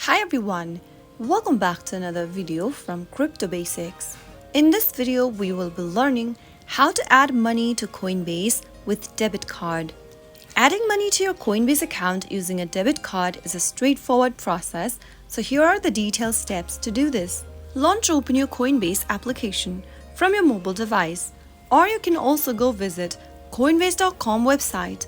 Hi everyone, welcome back to another video from Crypto Basics. In this video, we will be learning how to add money to Coinbase with debit card. Adding money to your Coinbase account using a debit card is a straightforward process, so here are the detailed steps to do this. Launch open your Coinbase application from your mobile device, or you can also go visit coinbase.com website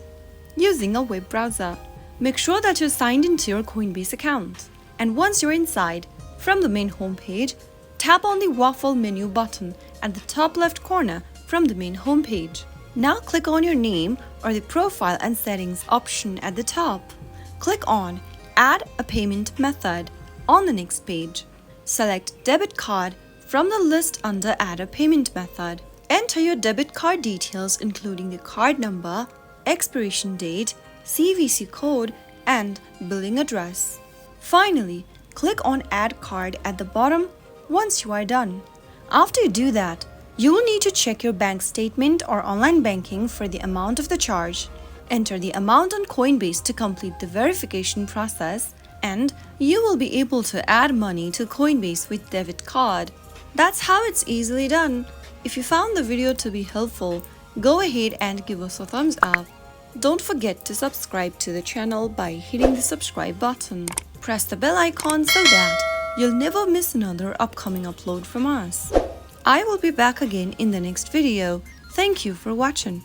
using a web browser. Make sure that you're signed into your Coinbase account. And once you're inside, from the main homepage, tap on the waffle menu button at the top left corner from the main homepage. Now click on your name or the profile and settings option at the top. Click on Add a payment method on the next page. Select debit card from the list under Add a payment method. Enter your debit card details including the card number, expiration date, CVC code, and billing address. Finally, click on Add Card at the bottom once you are done. After you do that, you will need to check your bank statement or online banking for the amount of the charge. Enter the amount on Coinbase to complete the verification process, and you will be able to add money to Coinbase with debit card. That's how it's easily done. If you found the video to be helpful, go ahead and give us a thumbs up. Don't forget to subscribe to the channel by hitting the subscribe button. Press the bell icon so that you'll never miss another upcoming upload from us. I will be back again in the next video. Thank you for watching.